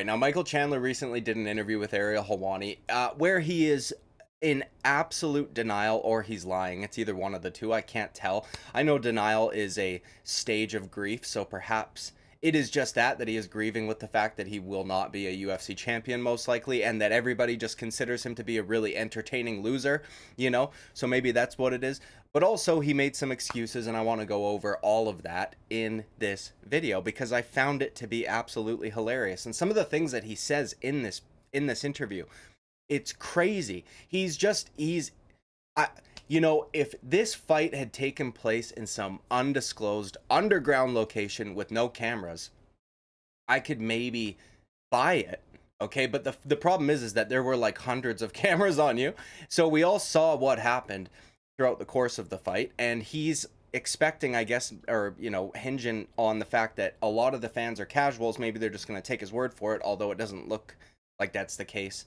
Now, Michael Chandler recently did an interview with Ariel Helwani where he is in absolute denial or he's lying. It's either one of the two. I can't tell. I know denial is a stage of grief, so perhaps it is just that he is grieving with the fact that he will not be a UFC champion most likely, and that everybody just considers him to be a really entertaining loser, So maybe that's what it is. But also, he made some excuses, and I want to go over all of that in this video because I found it to be absolutely hilarious. And some of the things that he says in this interview, it's crazy. If this fight had taken place in some undisclosed underground location with no cameras, I could maybe buy it. Okay, but the problem is that there were like hundreds of cameras on you. So we all saw what happened throughout the course of the fight, and he's expecting, I guess, or hinging on the fact that a lot of the fans are casuals. Maybe they're just going to take his word for it, although it doesn't look like that's the case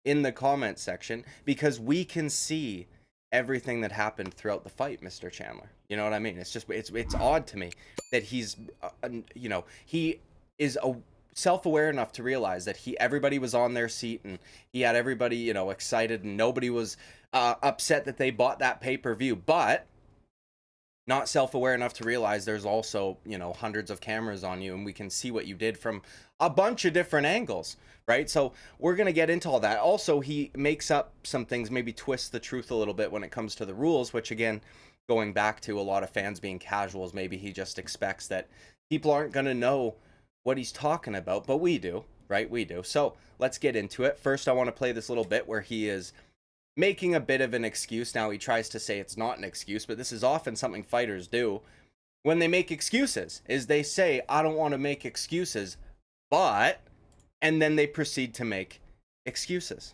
in the comment section, because we can see everything that happened throughout the fight, Mr. Chandler. You know what I mean? It's odd to me that he is self-aware enough to realize that everybody was on their seat, and he had everybody excited, and nobody was upset that they bought that pay-per-view, but not self-aware enough to realize there's also hundreds of cameras on you, and we can see what you did from a bunch of different angles, right? So we're gonna get into all that. Also, he makes up some things, maybe twists the truth a little bit when it comes to the rules, which again, going back to a lot of fans being casuals, maybe he just expects that people aren't gonna know what he's talking about, but we do, right? We do. So let's get into it. First, I want to play this little bit where he is making a bit of an excuse. Now, he tries to say it's not an excuse, but this is often something fighters do when they make excuses, is they say, I don't want to make excuses, but, and then they proceed to make excuses.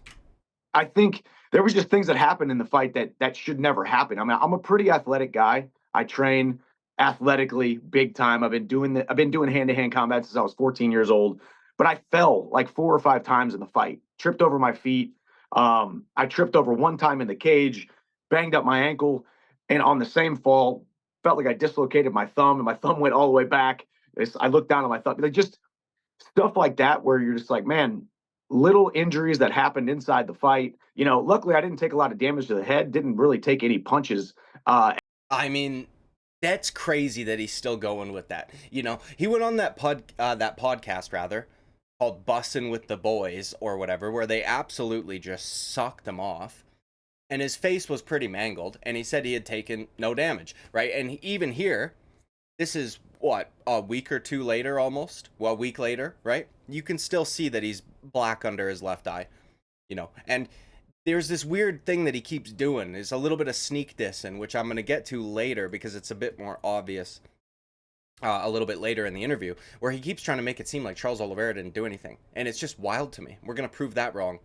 I think there was just things that happened in the fight that should never happen. I mean, I'm a pretty athletic guy. I train athletically big time. I've been doing hand-to-hand combat since I was 14 years old, but I fell like 4 or 5 times in the fight, tripped over my feet. I tripped over one time in the cage, banged up my ankle, and on the same fall, felt like I dislocated my thumb, and my thumb went all the way back. I looked down at my thumb, like just stuff like that, where you're just like, man, little injuries that happened inside the fight. Luckily I didn't take a lot of damage to the head, didn't really take any punches. I mean, that's crazy that he's still going with that. He went on that podcast rather called Bussin' with the Boys or whatever, where they absolutely just sucked him off. And his face was pretty mangled, and he said he had taken no damage, right? And even here, this is what, a week or two later, almost? Well, a week later, right? You can still see that he's black under his left eye, and there's this weird thing that he keeps doing. Is a little bit of sneak dissing, which I'm going to get to later because it's a bit more obvious a little bit later in the interview, where he keeps trying to make it seem like Charles Oliveira didn't do anything. And it's just wild to me. We're going to prove that wrong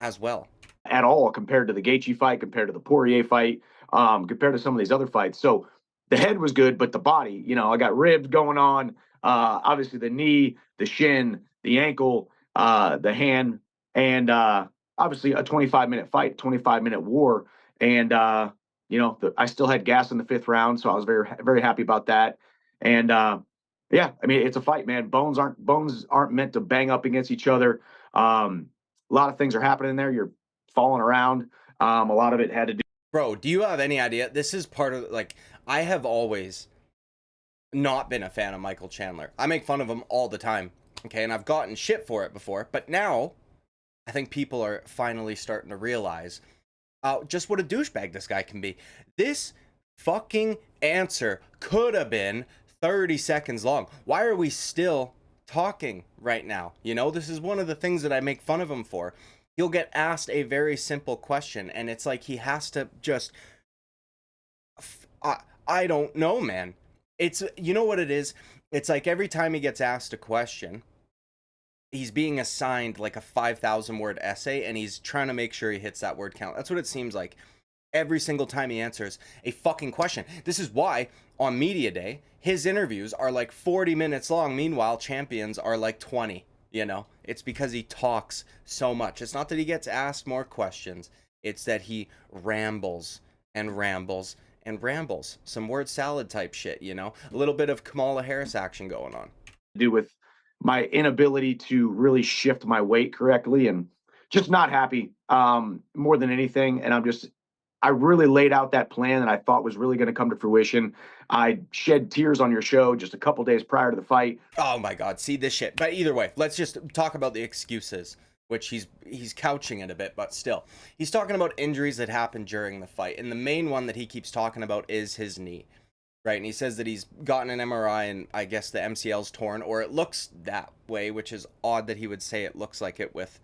as well. At all, compared to the Gaethje fight, compared to the Poirier fight, compared to some of these other fights. So the head was good, but the body, I got ribs going on. Obviously the knee, the shin, the ankle, the hand, and obviously a 25-minute fight, 25-minute war. And I still had gas in the 5th round, so I was very, very happy about that. And yeah, I mean, it's a fight, man. Bones aren't meant to bang up against each other. A lot of things are happening there. You're falling around. A lot of it had to do. Bro, do you have any idea? This is part of, like, I have always not been a fan of Michael Chandler. I make fun of him all the time, okay? And I've gotten shit for it before. But now, I think people are finally starting to realize just what a douchebag this guy can be. This fucking answer could have been 30 seconds long. Why are we still talking right now? This is one of the things that I make fun of him for. He'll get asked a very simple question, and it's like he has to just, I don't know, man. It's, you know what it is? It's like every time he gets asked a question, he's being assigned like a 5,000 word essay, and he's trying to make sure he hits that word count. That's what it seems like every single time he answers a fucking question. This is why on media day, his interviews are like 40 minutes long. Meanwhile, champions are like 20. It's because he talks so much. It's not that he gets asked more questions. It's that he rambles and rambles and rambles. Some word salad type shit, a little bit of Kamala Harris action going on. Do with my inability to really shift my weight correctly, and just not happy more than anything. And I really laid out that plan that I thought was really going to come to fruition. I shed tears on your show just a couple days prior to the fight. Oh my God, see this shit. But either way, let's just talk about the excuses, which he's couching it a bit, but still. He's talking about injuries that happened during the fight. And the main one that he keeps talking about is his knee. Right, and he says that he's gotten an MRI and I guess the MCL's torn, or it looks that way, which is odd that he would say it looks like it with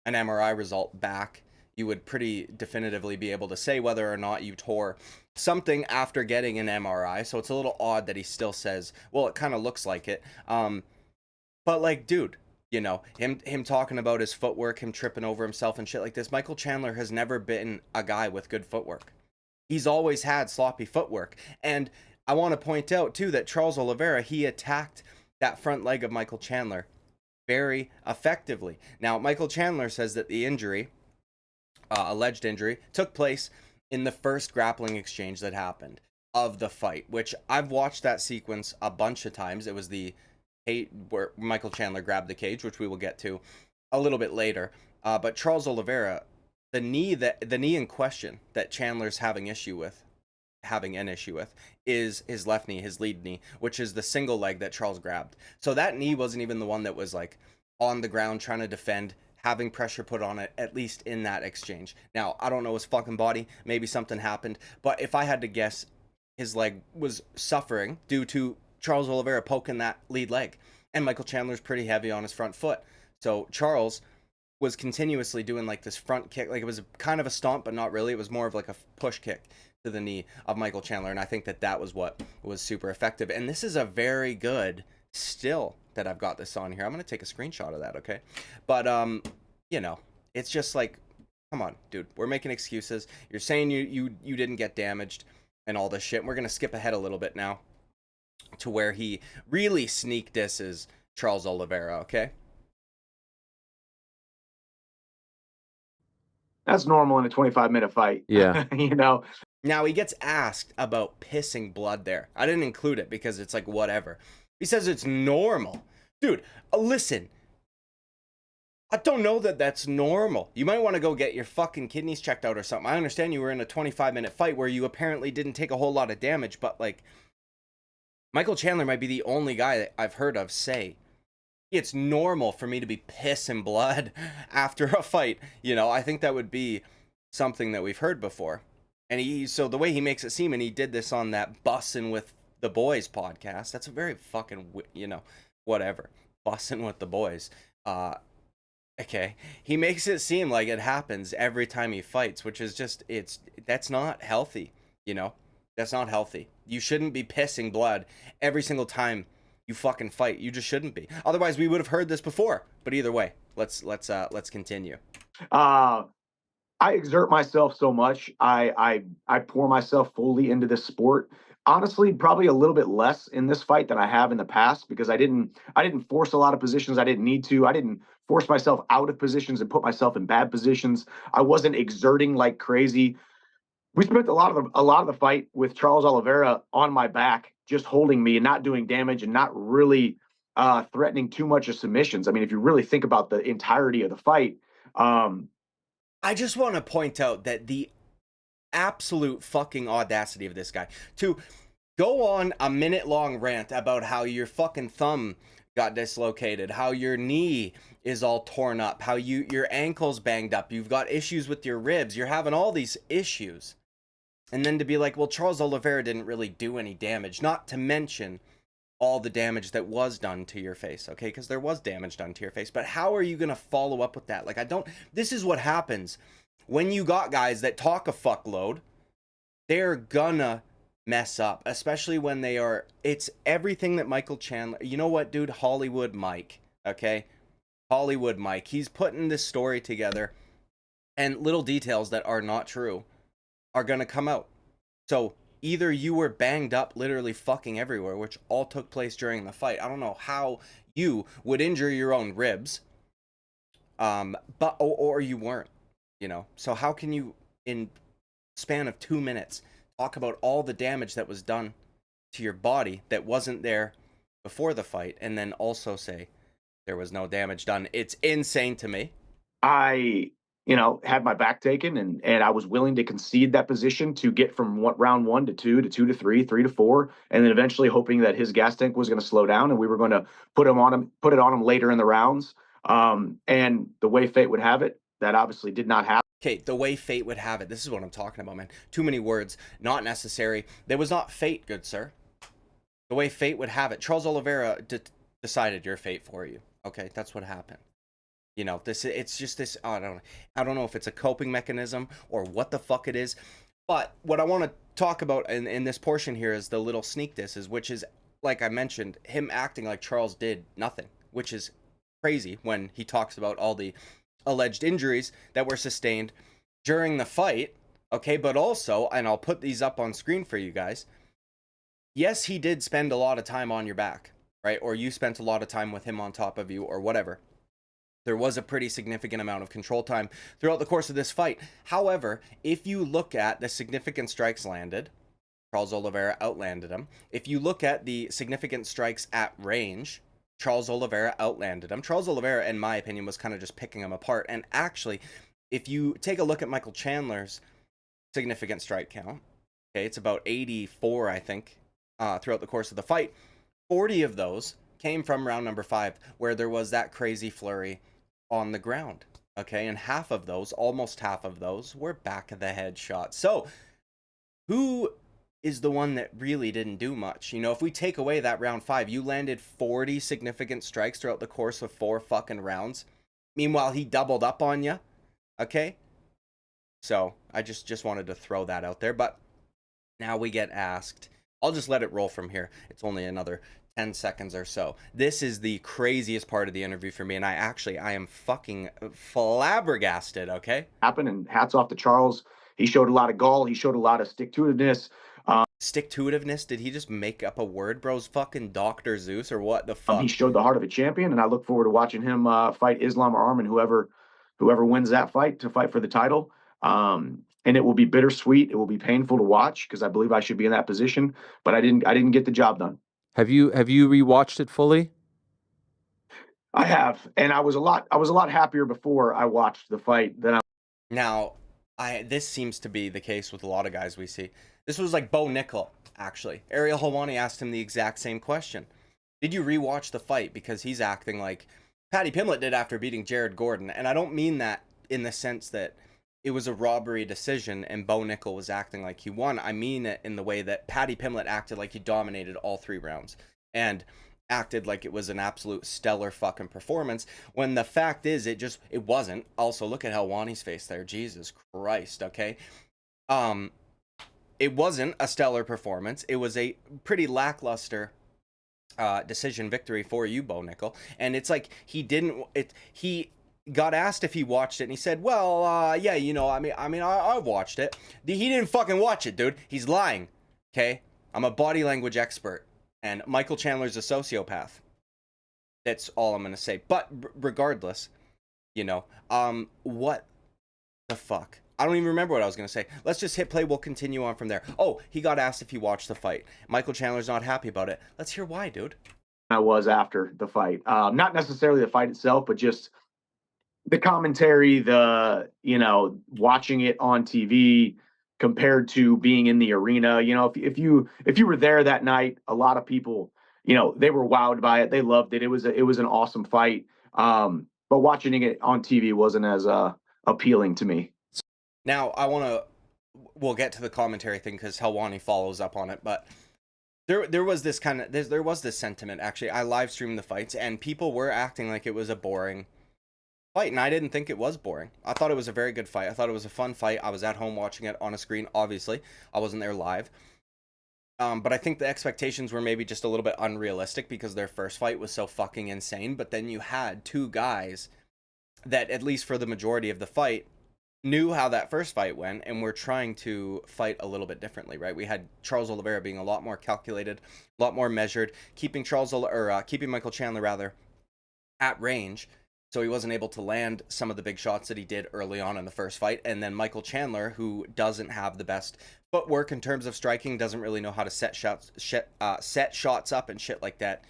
an MRI result back. You would pretty definitively be able to say whether or not you tore something after getting an MRI. So it's a little odd that he still says, well, it kind of looks like it. But like, dude, you know, him talking about his footwork, him tripping over himself and shit like this. Michael Chandler has never been a guy with good footwork. He's always had sloppy footwork. And I want to point out, too, that Charles Oliveira, he attacked that front leg of Michael Chandler very effectively. Now, Michael Chandler says that the injury, alleged injury, took place in the first grappling exchange that happened of the fight, which I've watched that sequence a bunch of times. It was the where Michael Chandler grabbed the cage, which we will get to a little bit later. But Charles Oliveira, the knee in question that Chandler's having an issue with is his left knee, his lead knee, which is the single leg that Charles grabbed. So that knee wasn't even the one that was like on the ground trying to defend, having pressure put on it, at least in that exchange. Now, I don't know his fucking body, maybe something happened, but if I had to guess, his leg was suffering due to Charles Oliveira poking that lead leg. And Michael Chandler's pretty heavy on his front foot. So Charles was continuously doing like this front kick, like it was kind of a stomp, but not really. It was more of like a push kick to the knee of Michael Chandler, and I think that was what was super effective. And this is a very good still that I've got this on here. I'm gonna take a screenshot of that, okay? But you know, it's just like, come on, dude, we're making excuses. You're saying you didn't get damaged and all this shit. And we're gonna skip ahead a little bit now to where he really sneak disses Charles Oliveira, okay? That's normal in a 25-minute fight. Yeah. You know, Now, he gets asked about pissing blood there. I didn't include it because it's like, whatever. He says it's normal. Dude, listen. I don't know that that's normal. You might want to go get your fucking kidneys checked out or something. I understand you were in a 25-minute fight where you apparently didn't take a whole lot of damage, but like, Michael Chandler might be the only guy that I've heard of say, it's normal for me to be pissing blood after a fight. You know, I think that would be something that we've heard before. And so the way he makes it seem, and he did this on that Bussin' with the Boys podcast, that's a very fucking, you know, whatever. Bussin' with the Boys. Okay. He makes it seem like it happens every time he fights, which is just, that's not healthy, you know? That's not healthy. You shouldn't be pissing blood every single time you fucking fight. You just shouldn't be. Otherwise, we would have heard this before. But either way, let's continue. I exert myself so much. I pour myself fully into this sport. Honestly, probably a little bit less in this fight than I have in the past because I didn't force a lot of positions I didn't need to. I didn't force myself out of positions and put myself in bad positions. I wasn't exerting like crazy. We spent a lot of the fight with Charles Oliveira on my back, just holding me and not doing damage and not really threatening too much of submissions. I mean, if you really think about the entirety of the fight, I just want to point out that the absolute fucking audacity of this guy to go on a minute-long rant about how your fucking thumb got dislocated, how your knee is all torn up, how your ankle's banged up, you've got issues with your ribs, you're having all these issues. And then to be like, well, Charles Oliveira didn't really do any damage, not to mention all the damage that was done to your face, okay? Because there was damage done to your face. But how are you going to follow up with that? Like, this is what happens when you got guys that talk a fuckload. They're gonna mess up, especially when it's everything that Michael Chandler, you know what, dude? Hollywood Mike, okay? Hollywood Mike. He's putting this story together, and little details that are not true are gonna come out. So either you were banged up literally fucking everywhere, which all took place during the fight. I don't know how you would injure your own ribs, but or you weren't, you know? So how can you, in span of 2 minutes, talk about all the damage that was done to your body that wasn't there before the fight, and then also say There was no damage done. It's insane to me. I, had my back taken, and I was willing to concede that position to get from round 1 to 2 to 2 to 3, 3 to 4, and then eventually hoping that his gas tank was going to slow down and we were going to put it on him later in the rounds. And the way fate would have it, that obviously did not happen. Okay, the way fate would have it. This is what I'm talking about, man. Too many words. Not necessary. There was not fate, good sir. The way fate would have it. Charles Oliveira decided your fate for you. Okay, that's what happened. You know, it's just this, I don't know if it's a coping mechanism or what the fuck it is. But what I want to talk about in this portion here is the little sneak disses, which is, like I mentioned, him acting like Charles did nothing, which is crazy when he talks about all the alleged injuries that were sustained during the fight. Okay, but also, and I'll put these up on screen for you guys, yes, he did spend a lot of time on your back, right? Or you spent a lot of time with him on top of you or whatever. There was a pretty significant amount of control time throughout the course of this fight. However, if you look at the significant strikes landed, Charles Oliveira outlanded him. If you look at the significant strikes at range, Charles Oliveira outlanded him. Charles Oliveira, in my opinion, was kind of just picking him apart. And actually, if you take a look at Michael Chandler's significant strike count, okay, it's about 84, I think, throughout the course of the fight. 40 of those came from round number 5, where there was that crazy flurry on the ground. Okay, and half of those, almost half of those, were back of the head shots. So, who is the one that really didn't do much? You know, if we take away that round 5, you landed 40 significant strikes throughout the course of 4 fucking rounds. Meanwhile, he doubled up on you. Okay? So, I just wanted to throw that out there. But now we get asked. I'll just let it roll from here. It's only another 10 seconds or so. This is the craziest part of the interview for me, and I am fucking flabbergasted, okay? And hats off to Charles. He showed a lot of gall. He showed a lot of stick-to-itiveness. Stick-to-itiveness? Did he just make up a word, bro's fucking Dr. Zeus, or what the fuck? He showed the heart of a champion, and I look forward to watching him fight Islam Arman, whoever wins that fight to fight for the title. And it will be bittersweet. It will be painful to watch because I believe I should be in that position, but I didn't get the job done. Have you rewatched it fully? I have, and I was a lot happier before I watched the fight than I. Now, this seems to be the case with a lot of guys we see. This was like Bo Nickel, actually. Ariel Helwani asked him the exact same question. Did you rewatch the fight? Because he's acting like Paddy Pimblett did after beating Jared Gordon. And I don't mean that in the sense that it was a robbery decision and Bo Nickel was acting like he won. I mean it in the way that Paddy Pimblett acted like he dominated all 3 rounds and acted like it was an absolute stellar fucking performance, when the fact is it wasn't. Also, look at Helwani's face there. Jesus Christ, okay? It wasn't a stellar performance. It was a pretty lackluster decision victory for you, Bo Nickel. And it's like he got asked if he watched it, and he said, well, yeah, I've watched it. He didn't fucking watch it, dude. He's lying, okay? I'm a body language expert, and Michael Chandler's a sociopath. That's all I'm going to say. But regardless, what the fuck? I don't even remember what I was going to say. Let's just hit play. We'll continue on from there. Oh, he got asked if he watched the fight. Michael Chandler's not happy about it. Let's hear why, dude. I was after the fight. Not necessarily the fight itself, but just the commentary, watching it on TV compared to being in the arena. If you were there that night, a lot of people, they were wowed by it. They loved it. It was an awesome fight. But watching it on TV wasn't as appealing to me. Now, we'll get to the commentary thing because Helwani follows up on it, but there was this sentiment. Actually, I live streamed the fights and people were acting like it was a boring fight, and I didn't think it was boring. I thought it was a very good fight. I thought it was a fun fight. I was at home watching it on a screen, obviously. I wasn't there live. But I think the expectations were maybe just a little bit unrealistic because their first fight was so fucking insane. But then you had 2 guys that, at least for the majority of the fight, knew how that first fight went and were trying to fight a little bit differently, right? We had Charles Oliveira being a lot more calculated, a lot more measured, keeping Michael Chandler rather at range, so he wasn't able to land some of the big shots that he did early on in the first fight. And then Michael Chandler, who doesn't have the best footwork in terms of striking, doesn't really know how to set shots up and shit like that,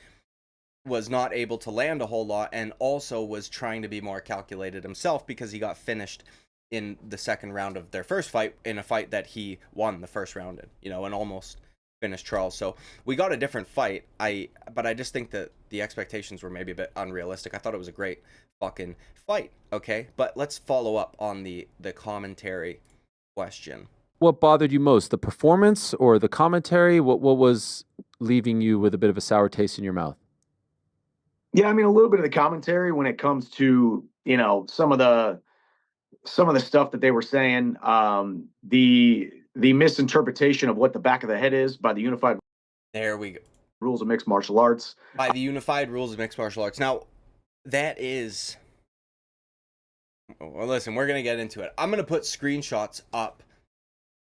was not able to land a whole lot, and also was trying to be more calculated himself because he got finished in the second round of their first fight, in a fight that he won the first round in, you know, and almost finished Charles. So we got a different fight. But I just think that the expectations were maybe a bit unrealistic. I thought it was a great fucking fight. Okay, but let's follow up on the commentary question. What bothered you most, the performance or the commentary? What was leaving you with a bit of a sour taste in your mouth? Yeah, I mean, a little bit of the commentary when it comes to, you know, some of the stuff that they were saying, the misinterpretation of what the back of the head is by the unified There we go. rules of mixed martial arts. By the unified rules of mixed martial arts. Now, that is... Well, listen, we're going to get into it. I'm going to put screenshots up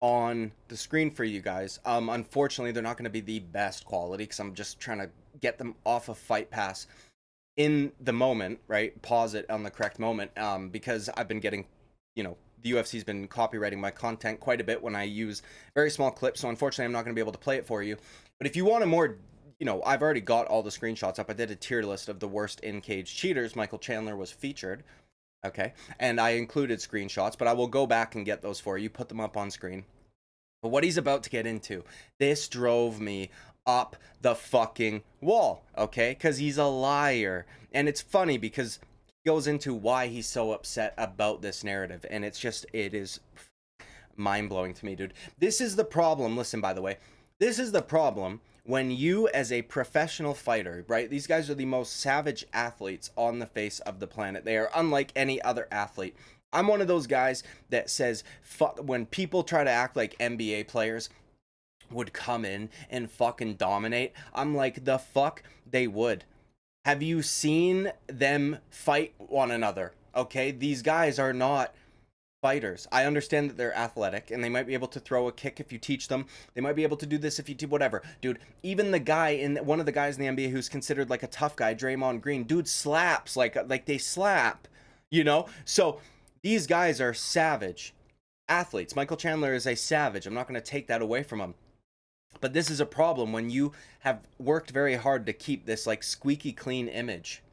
on the screen for you guys. Unfortunately, they're not going to be the best quality because I'm just trying to get them off of Fight Pass in the moment, right? Pause it on the correct moment, because I've been getting, you know, the UFC's been copywriting my content quite a bit when I use very small clips, so unfortunately I'm not going to be able to play it for you. But if you want a more, you know, I've already got all the screenshots up. I did a tier list of the worst in-cage cheaters. Michael Chandler was featured, okay? And I included screenshots, but I will go back and get those for you, put them up on screen. But what he's about to get into, this drove me up the fucking wall, okay? Because he's a liar. And it's funny because he goes into why he's so upset about this narrative. And it's just, it is mind-blowing to me, dude. This is the problem. Listen, by the way, this is the problem when you, as a professional fighter, right? These guys are the most savage athletes on the face of the planet. They are unlike any other athlete. I'm one of those guys that says, fuck, when people try to act like NBA players would come in and fucking dominate, I'm like, the fuck they would. Have you seen them fight one another? Okay, these guys are not fighters. I understand that they're athletic and they might be able to throw a kick if you teach them. They might be able to do this if you do whatever. Dude, even the guy in one of the guys in the NBA who's considered like a tough guy, Draymond Green, dude slaps like they slap, you know? So these guys are savage athletes. Michael Chandler is a savage. I'm not going to take that away from him. But this is a problem when you have worked very hard to keep this like squeaky clean image.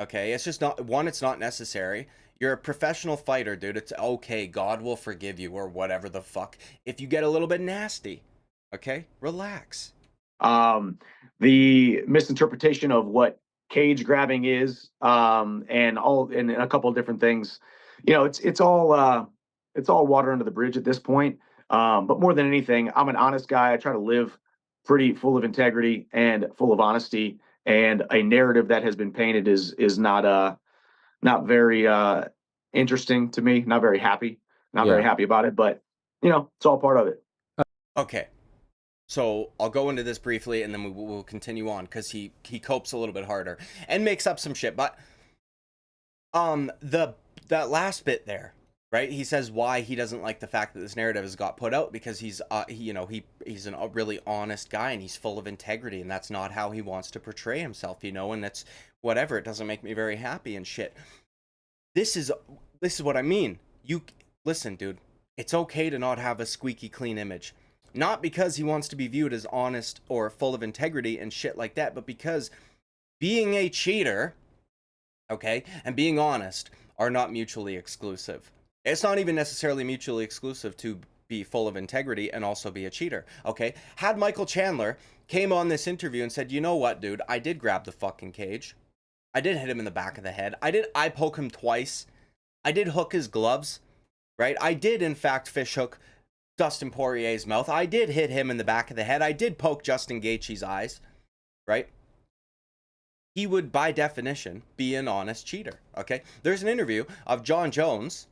Okay, it's just not, one, it's not necessary. You're a professional fighter, dude. It's okay. God will forgive you or whatever the fuck if you get a little bit nasty. Okay, relax. The misinterpretation of what cage grabbing is, and a couple of different things. You know, it's all water under the bridge at this point. But more than anything, I'm an honest guy. I try to live pretty full of integrity and full of honesty. And a narrative that has been painted is not very interesting to me. Not very happy. Not very happy about it. But you know, it's all part of it. Okay. So I'll go into this briefly and then we'll continue on because he copes a little bit harder and makes up some shit. But that last bit there, right? He says why he doesn't like the fact that this narrative has got put out because he's he's a really honest guy and he's full of integrity and that's not how he wants to portray himself, you know, and that's whatever. It doesn't make me very happy and shit. This is what I mean. You listen, dude. It's okay to not have a squeaky clean image. Not because he wants to be viewed as honest or full of integrity and shit like that, but because being a cheater, okay, and being honest are not mutually exclusive. It's not even necessarily mutually exclusive to be full of integrity and also be a cheater, okay? Had Michael Chandler came on this interview and said, you know what, dude, I did grab the fucking cage. I did hit him in the back of the head. I poke him twice. I did hook his gloves, right? I did, in fact, fish hook Dustin Poirier's mouth. I did hit him in the back of the head. I did poke Justin Gaethje's eyes, right? He would, by definition, be an honest cheater, okay? There's an interview of John Jones,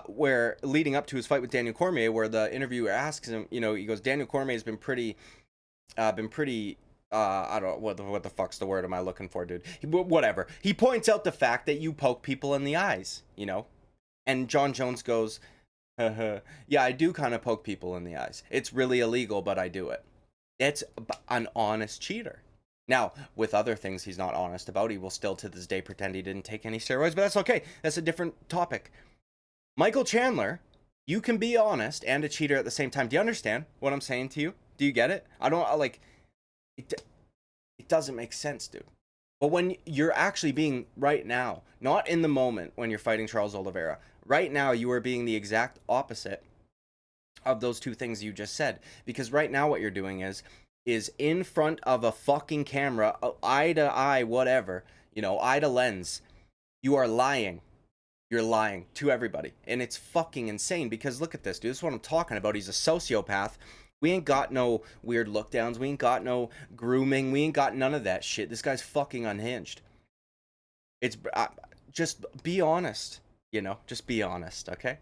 where leading up to his fight with Daniel Cormier, where the interviewer asks him, you know, he goes, Daniel Cormier's been pretty, I don't know, what the fuck's the word am I looking for, dude? Whatever. He points out the fact that you poke people in the eyes, you know? And John Jones goes, yeah, I do kind of poke people in the eyes. It's really illegal, but I do it. It's an honest cheater. Now, with other things he's not honest about, he will still to this day pretend he didn't take any steroids, but that's okay. That's a different topic. Michael Chandler, you can be honest and a cheater at the same time. Do you understand what I'm saying to you? Do you get it? I don't, like, It doesn't make sense, dude. But when you're actually being right now, not in the moment when you're fighting Charles Oliveira, right now you are being the exact opposite of those two things you just said. Because right now what you're doing is in front of a fucking camera, eye to eye, whatever, eye to lens, you are lying. You're lying to everybody. And it's fucking insane because look at this, dude. This is what I'm talking about. He's a sociopath. We ain't got no weird look downs. We ain't got no grooming. We ain't got none of that shit. This guy's fucking unhinged. It's just be honest, just be honest, okay?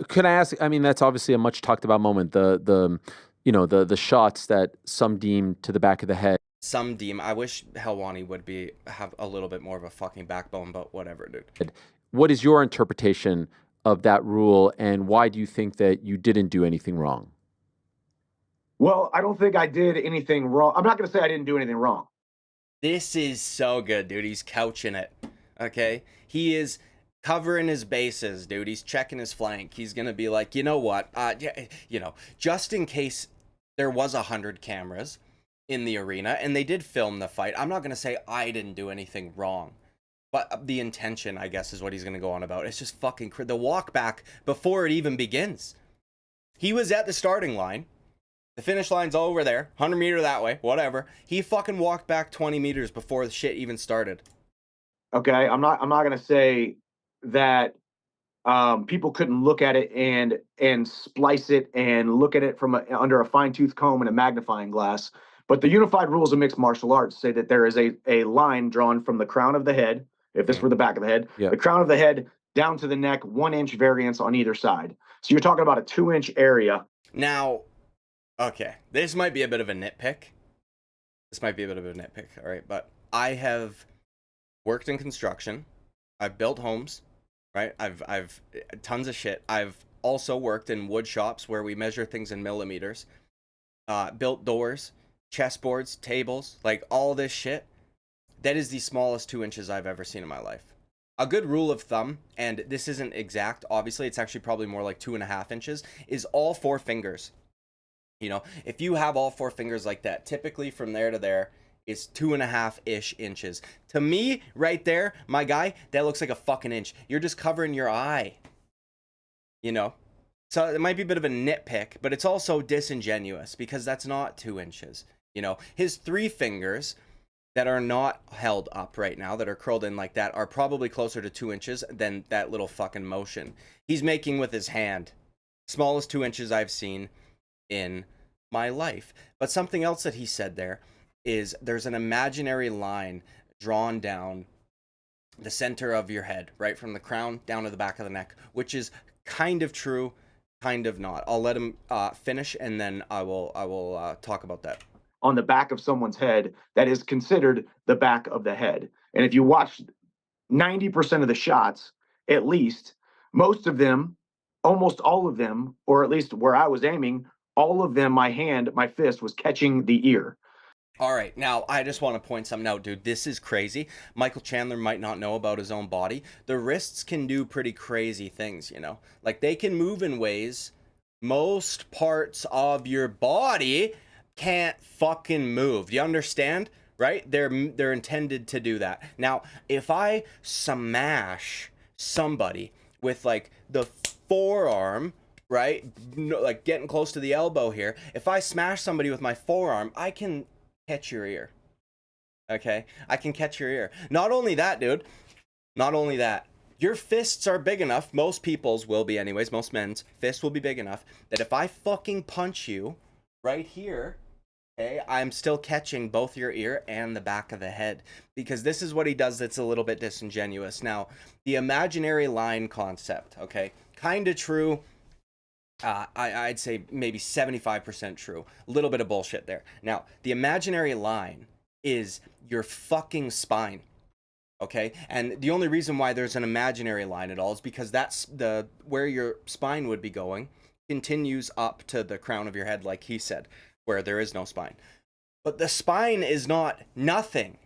Could I ask? I mean, that's obviously a much talked about moment. The shots that some deem to the back of the head. Some deem. I wish Helwani would have a little bit more of a fucking backbone, but whatever, dude. What is your interpretation of that rule, and why do you think that you didn't do anything wrong? Well, I don't think I did anything wrong. I'm not going to say I didn't do anything wrong. This is so good, dude. He's couching it, okay? He is covering his bases, dude. He's checking his flank. He's going to be like, you know what? Just in case there was 100 cameras in the arena and they did film the fight, I'm not going to say I didn't do anything wrong. But the intention, I guess, is what he's going to go on about. It's just fucking the walk back before it even begins. He was at the starting line. The finish line's over there. 100 meter that way. Whatever. He fucking walked back 20 meters before the shit even started. Okay, I'm not going to say that people couldn't look at it and splice it and look at it from under a fine-tooth comb and a magnifying glass. But the unified rules of mixed martial arts say that there is a line drawn from the crown of the head, if this were the back of the head, the crown of the head down to the neck, 1 inch variance on either side. So you're talking about a 2-inch area. Now, okay, this might be a bit of a nitpick. All right? But I have worked in construction. I've built homes, right? I've tons of shit. I've also worked in wood shops where we measure things in millimeters. Built doors, chessboards, tables, like all this shit. That is the smallest 2 inches I've ever seen in my life. A good rule of thumb, and this isn't exact, obviously, it's actually probably more like 2.5 inches, is all 4 fingers. If you have all 4 fingers like that, typically from there to there is 2.5-ish inches. To me, right there, my guy, that looks like a fucking inch. You're just covering your eye. So it might be a bit of a nitpick, but it's also disingenuous because that's not 2 inches. His 3 fingers that are not held up right now, that are curled in like that, are probably closer to 2 inches than that little fucking motion he's making with his hand. Smallest 2 inches I've seen in my life. But something else that he said there is there's an imaginary line drawn down the center of your head, right from the crown down to the back of the neck, which is kind of true, kind of not. I'll let him finish, and then I will talk about that. On the back of someone's head that is considered the back of the head. And if you watch 90% of the shots, at least, most of them, almost all of them, or at least where I was aiming, all of them, my fist was catching the ear. All right, now I just want to point something out, dude. This is crazy. Michael Chandler might not know about his own body. The wrists can do pretty crazy things, Like they can move in ways most parts of your body can't fucking move. You understand? Right? They're intended to do that. Now, if I smash somebody with like the forearm, right? Like getting close to the elbow here. If I smash somebody with my forearm, I can catch your ear. Okay? I can catch your ear. Not only that, dude. Not only that. Your fists are big enough, most people's will be anyways, most men's fists will be big enough, that if I fucking punch you right here, okay, I'm still catching both your ear and the back of the head. Because this is what he does that's a little bit disingenuous. Now, the imaginary line concept, okay, kind of true. I'd say maybe 75% true. A little bit of bullshit there. Now, the imaginary line is your fucking spine. Okay, and the only reason why there's an imaginary line at all is because that's where your spine would be going continues up to the crown of your head, like he said, where there is no spine. But the spine is not nothing.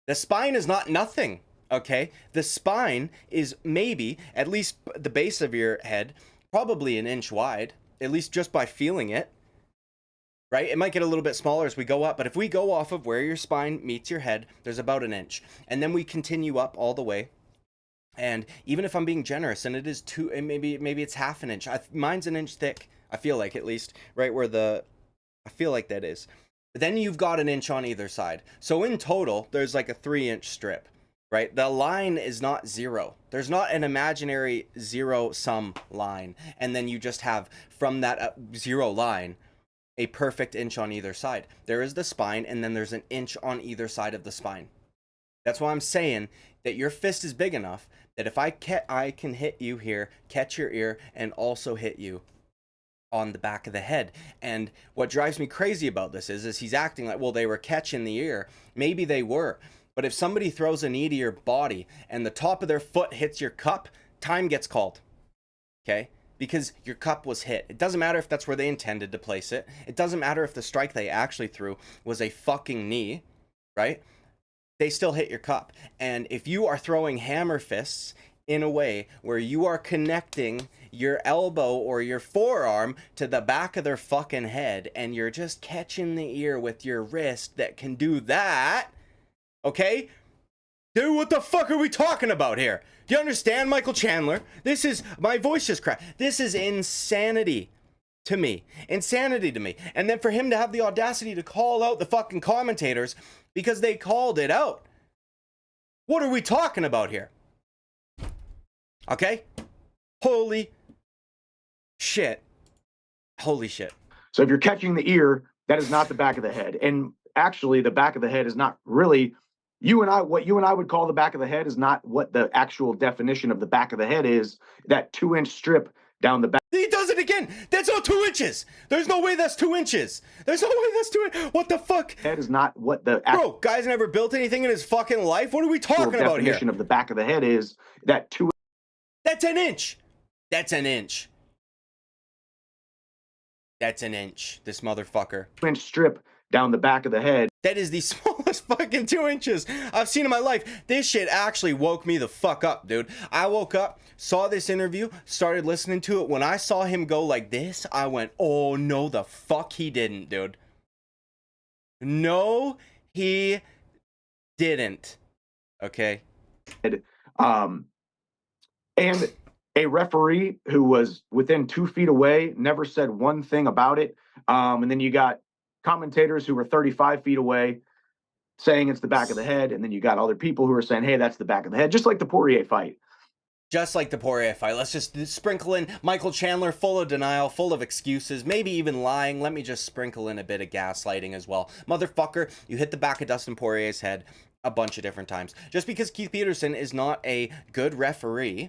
The spine is not nothing. Okay, the spine is maybe at least the base of your head, probably an inch wide, at least just by feeling it. right? It might get a little bit smaller as we go up, but if we go off of where your spine meets your head, there's about an inch. And then we continue up all the way. And even if I'm being generous, and it is two, and maybe it's half an inch. Mine's an inch thick, I feel like, at least, right where I feel like that is. But then you've got an inch on either side. So in total, there's like a 3-inch strip, right? The line is not zero. There's not an imaginary zero-sum line. And then you just have, from that zero line, a perfect inch on either side. There is the spine, and then there's an inch on either side of the spine. That's why I'm saying that your fist is big enough that if I can hit you here, catch your ear, and also hit you on the back of the head. And what drives me crazy about this is he's acting like, well, they were catching the ear. Maybe they were. But if somebody throws a knee to your body and the top of their foot hits your cup, time gets called. Okay? Because your cup was hit. It doesn't matter if that's where they intended to place it. It doesn't matter if the strike they actually threw was a fucking knee, right? They still hit your cup. And if you are throwing hammer fists in a way where you are connecting your elbow or your forearm to the back of their fucking head and you're just catching the ear with your wrist that can do that, okay? Dude, what the fuck are we talking about here? Do you understand, Michael Chandler? This is, my voice just cracked. This is insanity to me. Insanity to me. And then for him to have the audacity to call out the fucking commentators because they called it out. What are we talking about here? Okay? Holy shit. Holy shit. So if you're catching the ear, that is not the back of the head. And actually, the back of the head is not really what you and I would call the back of the head is not what the actual definition of the back of the head is. That 2-inch strip down the back. He does it again. That's not 2 inches. There's no way that's 2 inches. There's no way that's 2 inches. What the fuck? Head is not what the bro. Guy's never built anything in his fucking life. What are we talking about here? Definition of the back of the head is that 2. That's an inch. That's an inch. That's an inch. This motherfucker. 2-inch strip down the back of the head. That is the smallest fucking 2 inches I've seen in my life. This shit actually woke me the fuck up, dude. I woke up, saw this interview, started listening to it. When I saw him go like this, I went, oh, no, the fuck he didn't, dude. No, he didn't. Okay? And a referee who was within 2 feet away never said one thing about it. And then you got commentators who were 35 feet away saying it's the back of the head. And then you got other people who are saying, hey, that's the back of the head, just like the Poirier fight. Just like the Poirier fight. Let's just sprinkle in Michael Chandler, full of denial, full of excuses, maybe even lying. Let me just sprinkle in a bit of gaslighting as well. Motherfucker, you hit the back of Dustin Poirier's head a bunch of different times. Just because Keith Peterson is not a good referee,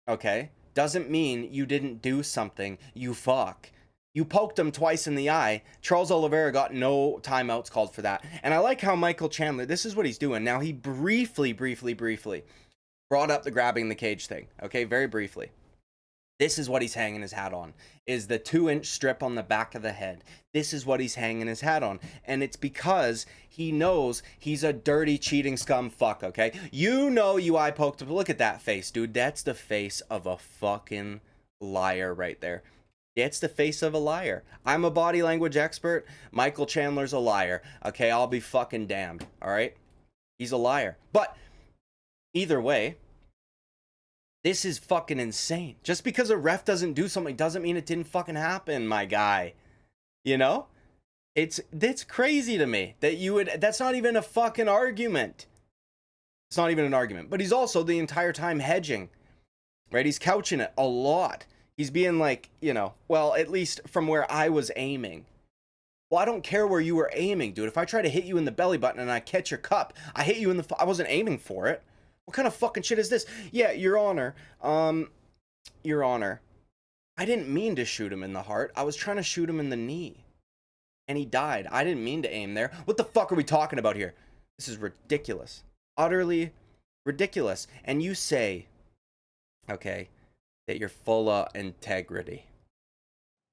okay, doesn't mean you didn't do something, you fuck. You poked him twice in the eye. Charles Oliveira got no timeouts called for that. And I like how Michael Chandler, this is what he's doing. Now, he briefly brought up the grabbing the cage thing. Okay, very briefly. This is what he's hanging his hat on, is the 2-inch strip on the back of the head. This is what he's hanging his hat on. And it's because he knows he's a dirty, cheating scum fuck, okay? You know you eye poked him. Look at that face, dude. That's the face of a fucking liar right there. It's the face of a liar. I'm a body language expert. Michael Chandler's a liar. Okay, I'll be fucking damned. All right? He's a liar. But either way, this is fucking insane. Just because a ref doesn't do something doesn't mean it didn't fucking happen, my guy. You know? It's crazy to me that you would, that's not even a fucking argument. It's not even an argument. But he's also the entire time hedging. Right? He's couching it a lot. He's being like, you know, well, at least from where I was aiming. Well, I don't care where you were aiming, dude. If I try to hit you in the belly button and I catch your cup, I hit you in the, I wasn't aiming for it. What kind of fucking shit is this? Yeah, Your Honor. Your Honor. I didn't mean to shoot him in the heart. I was trying to shoot him in the knee. And he died. I didn't mean to aim there. What the fuck are we talking about here? This is ridiculous. Utterly ridiculous. And you say, okay, that you're full of integrity.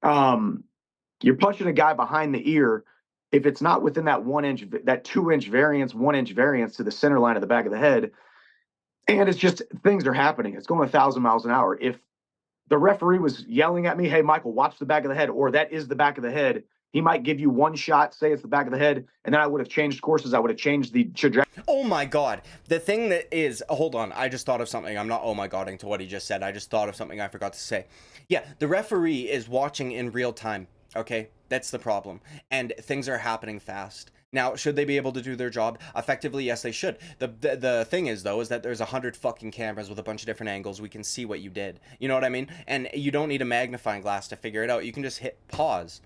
You're punching a guy behind the ear. If it's not within that 1-inch, that 2-inch variance, 1-inch variance to the center line of the back of the head, and it's just things are happening. It's going 1,000 miles an hour. If the referee was yelling at me, hey, Michael, watch the back of the head, or that is the back of the head, He might give you one shot, say it's the back of the head, and then I would have changed courses. I would have changed the trajectory. Oh my God. The thing that is, hold on, I just thought of something. I'm not oh my godding to what he just said. I just thought of something I forgot to say. Yeah, the referee is watching in real time, okay? That's the problem. And things are happening fast. Now, should they be able to do their job effectively? Yes, they should. The thing is, though, is that there's 100 fucking cameras with a bunch of different angles. We can see what you did. You know what I mean? And you don't need a magnifying glass to figure it out. You can just hit pause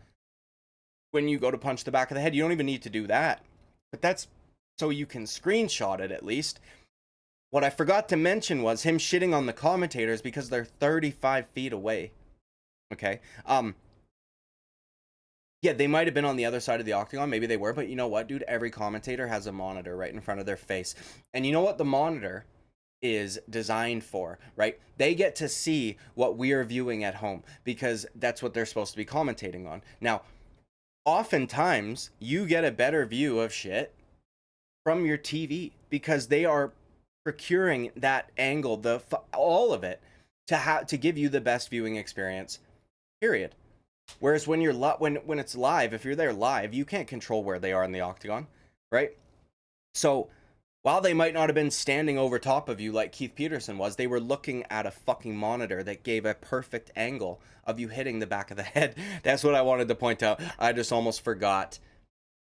when you go to punch the back of the head. You don't even need to do that. But that's so you can screenshot it at least. What I forgot to mention was him shitting on the commentators because they're 35 feet away. Okay? Yeah, they might have been on the other side of the octagon. Maybe they were, but you know what, dude? Every commentator has a monitor right in front of their face. And you know what the monitor is designed for, right? They get to see what we are viewing at home because that's what they're supposed to be commentating on. Now, oftentimes, you get a better view of shit from your TV because they are procuring that angle, all of it, to give you the best viewing experience, period. Whereas when you're when it's live, if you're there live, you can't control where they are in the octagon, right? So while they might not have been standing over top of you like Keith Peterson was, they were looking at a fucking monitor that gave a perfect angle of you hitting the back of the head. That's what I wanted to point out. I just almost forgot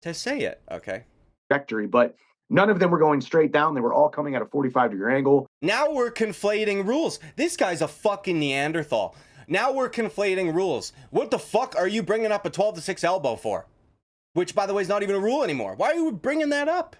to say it, okay? Trajectory, but none of them were going straight down. They were all coming at a 45-degree angle. Now we're conflating rules. This guy's a fucking Neanderthal. Now we're conflating rules. What the fuck are you bringing up a 12-6 elbow for? Which, by the way, is not even a rule anymore. Why are you bringing that up?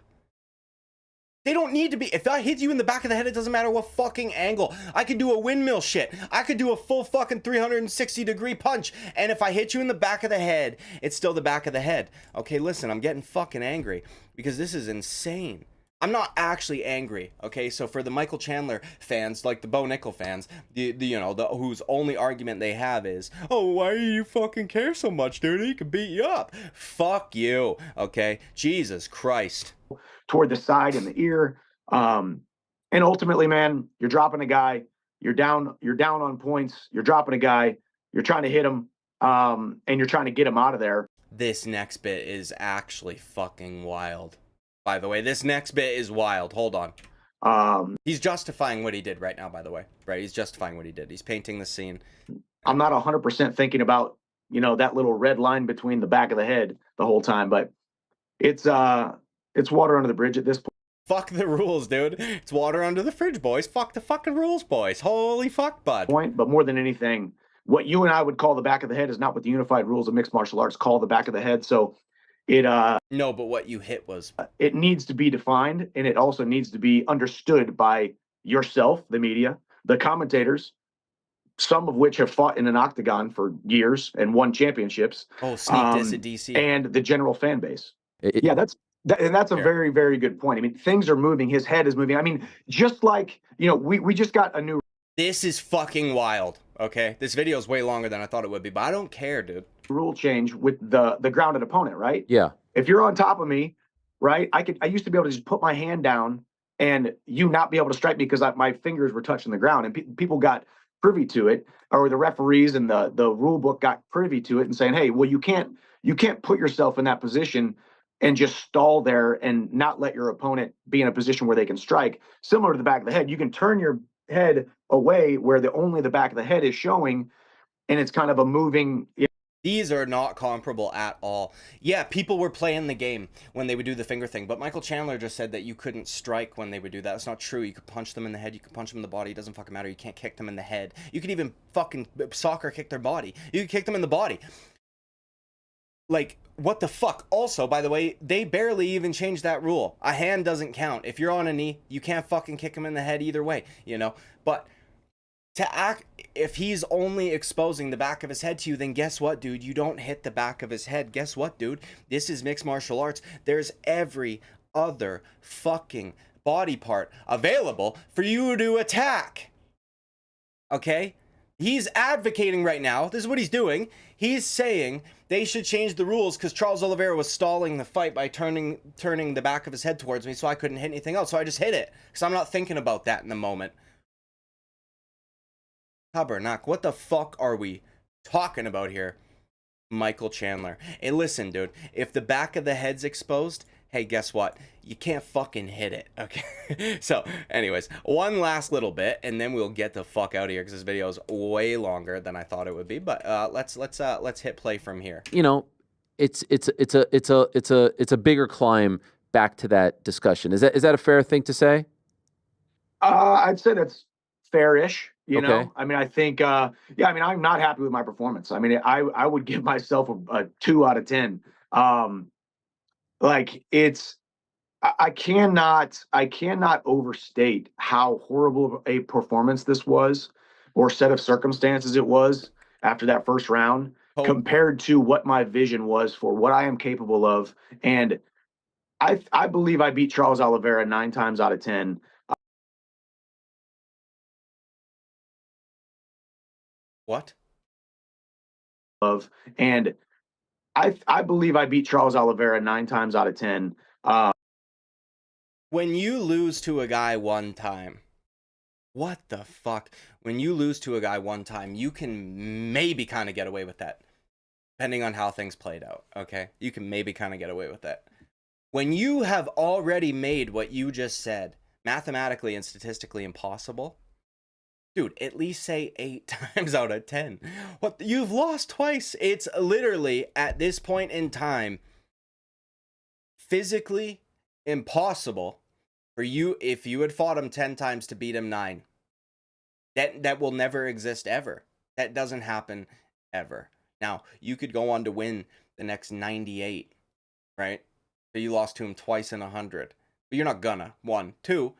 They don't need to be. If I hit you in the back of the head, it doesn't matter what fucking angle. I could do a windmill shit. I could do a full fucking 360-degree punch. And if I hit you in the back of the head, it's still the back of the head. Okay, listen, I'm getting fucking angry because this is insane. I'm not actually angry, okay? So for the Michael Chandler fans, like the Bo Nickel fans, whose only argument they have is, oh, why do you fucking care so much, dude? He could beat you up. Fuck you, okay? Jesus Christ. Toward the side and the ear. And ultimately, man, you're dropping a guy. You're down on points. You're dropping a guy. You're trying to hit him, and you're trying to get him out of there. This next bit is actually fucking wild. By the way, this next bit is wild. Hold on. He's justifying what he did right now, by the way. Right? He's justifying what he did. He's painting the scene. I'm not 100% thinking about, that little red line between the back of the head the whole time, but it's water under the bridge at this point. Fuck the rules, dude. It's water under the fridge, boys. Fuck the fucking rules, boys. Holy fuck, bud. But more than anything, what you and I would call the back of the head is not what the unified rules of mixed martial arts call the back of the head. So no, but what you hit was it needs to be defined, and it also needs to be understood by yourself, the media, the commentators, some of which have fought in an octagon for years and won championships. Oh, sneak this at DC. And the general fan base. That's a very, very good point. I mean, things are moving. His head is moving. I mean, just like, we just got a new. This is fucking wild. Okay, this video is way longer than I thought it would be, but I don't care, dude. Rule change with the grounded opponent, right? Yeah. If you're on top of me, right? I used to be able to just put my hand down and you not be able to strike me because my fingers were touching the ground, and people got privy to it, or the referees and the rule book got privy to it and saying, hey, well, you can't put yourself in that position and just stall there and not let your opponent be in a position where they can strike. Similar to the back of the head, you can turn your head away where only the back of the head is showing, and it's kind of a moving. These are not comparable at all. Yeah, people were playing the game when they would do the finger thing, but Michael Chandler just said that you couldn't strike when they would do that. That's not true. You could punch them in the head. You could punch them in the body. It doesn't fucking matter. You can't kick them in the head. You could even fucking soccer kick their body. You could kick them in the body. Like, what the fuck? Also, by the way, they barely even changed that rule. A hand doesn't count. If you're on a knee, you can't fucking kick him in the head either way, But if he's only exposing the back of his head to you, then guess what, dude? You don't hit the back of his head. Guess what, dude? This is mixed martial arts. There's every other fucking body part available for you to attack. Okay? He's advocating right now. This is what he's doing. He's saying they should change the rules because Charles Oliveira was stalling the fight by turning the back of his head towards me, so I couldn't hit anything else. So I just hit it because I'm not thinking about that in the moment. Tabernacle, what the fuck are we talking about here? Michael Chandler. Hey, listen, dude. If the back of the head's exposed, hey, guess what? You can't fucking hit it. Okay. So, anyways, one last little bit, and then we'll get the fuck out of here because this video is way longer than I thought it would be. But let's hit play from here. You know, it's a bigger climb back to that discussion. Is that a fair thing to say? I'd say that's fair-ish. You Okay. know, I mean, I think, yeah, I mean, I'm not happy with my performance. I mean, I would give myself a 2 out of 10. Like it's, I cannot overstate how horrible a performance this was, or set of circumstances it was after that first round, Oh, compared to what my vision was for what I am capable of. And I believe I beat Charles Oliveira 9 times out of 10. what? Of and I believe I beat Charles Oliveira 9 times out of 10. When you lose to a guy one time, what the fuck? When you lose to a guy one time, you can maybe kind of get away with that, depending on how things played out. Okay, you can maybe kind of get away with that. When you have already made what you just said mathematically and statistically impossible, dude, at least say 8 times out of 10. What? You've lost twice. It's literally, at this point in time, physically impossible for you, if you had fought him 10 times, to beat him 9. That will never exist ever. That doesn't happen ever. Now, you could go on to win the next 98, right? So you lost to him twice in 100. But you're not gonna. 1. 2,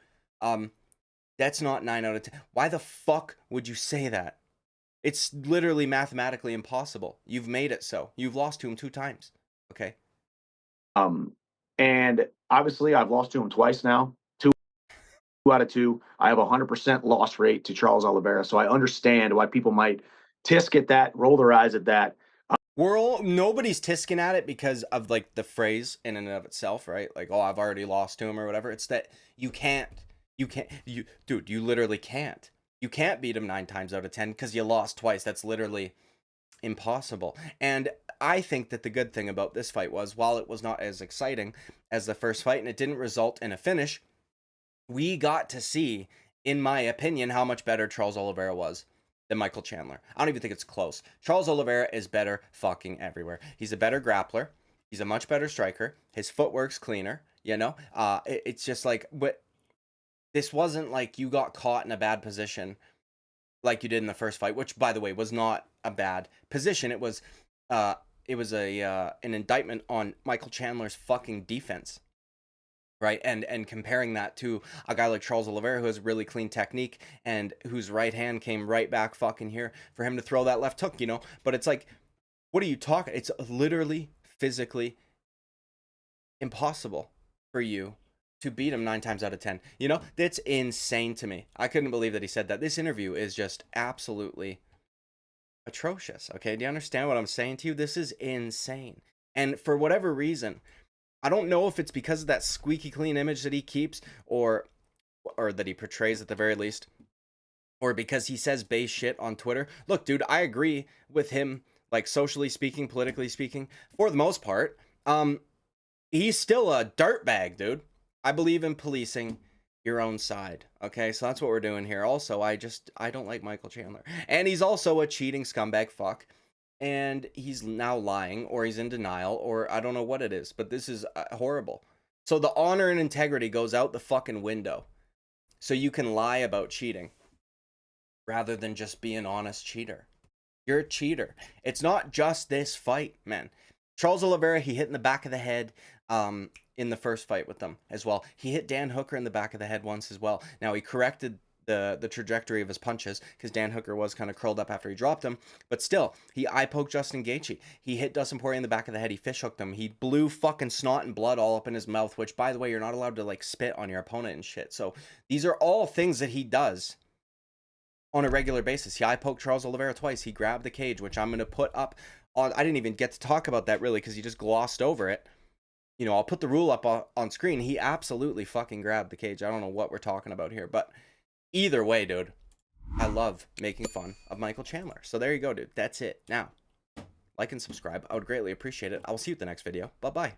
that's not 9 out of 10. Why the fuck would you say that? It's literally mathematically impossible. You've made it so. You've lost to him 2 times. Okay? And obviously I've lost to him twice now. 2 out of 2. I have a 100% loss rate to Charles Oliveira. So I understand why people might tisk at that, roll their eyes at that. Nobody's tisking at it because of like the phrase in and of itself, right? Like, oh, I've already lost to him or whatever. It's that you dude, you literally can't. You can't beat him 9 times out of 10 because you lost twice. That's literally impossible. And I think that the good thing about this fight was, while it was not as exciting as the first fight and it didn't result in a finish, we got to see, in my opinion, how much better Charles Oliveira was than Michael Chandler. I don't even think it's close. Charles Oliveira is better fucking everywhere. He's a better grappler. He's a much better striker. His footwork's cleaner, you know? It's just like, but this wasn't like you got caught in a bad position like you did in the first fight, which, by the way, was not a bad position. It was an indictment on Michael Chandler's fucking defense. Right, and comparing that to a guy like Charles Oliveira, who has really clean technique and whose right hand came right back fucking here for him to throw that left hook, you know? But it's like, what are you talking? It's literally physically impossible for you to beat him 9 times out of 10. You know, that's insane to me. I couldn't believe that he said that. This interview is just absolutely atrocious. Okay, do you understand what I'm saying to you? This is insane. And for whatever reason, I don't know if it's because of that squeaky clean image that he keeps, or that he portrays at the very least, or because he says base shit on Twitter. Look, dude, I agree with him, like, socially speaking, politically speaking, for the most part. He's still a dirtbag, dude. I believe in policing your own side. Okay, so that's what we're doing here. Also, I don't like Michael Chandler. And he's also a cheating scumbag fuck. And he's now lying, or he's in denial, or I don't know what it is, but this is horrible. So the honor and integrity goes out the fucking window. So you can lie about cheating rather than just be an honest cheater. You're a cheater. It's not just this fight, man. Charles Oliveira, he hit in the back of the head in the first fight with them as well. He hit Dan Hooker in the back of the head once as well. Now, he corrected the trajectory of his punches because Dan Hooker was kind of curled up after he dropped him, but still, he eye poked Justin Gaethje. He hit Dustin Poirier in the back of the head. He fish hooked him. He blew fucking snot and blood all up in his mouth, which, by the way, you're not allowed to like spit on your opponent and shit. So these are all things that he does on a regular basis. He eye poked Charles Oliveira twice. He grabbed the cage, which I'm going to put up on. I didn't even get to talk about that really because he just glossed over it. You know, I'll put the rule up on screen. He absolutely fucking grabbed the cage. I don't know what we're talking about here, but either way, dude, I love making fun of Michael Chandler. So there you go, dude. That's it. Now, like and subscribe. I would greatly appreciate it. I will see you at the next video. Bye-bye.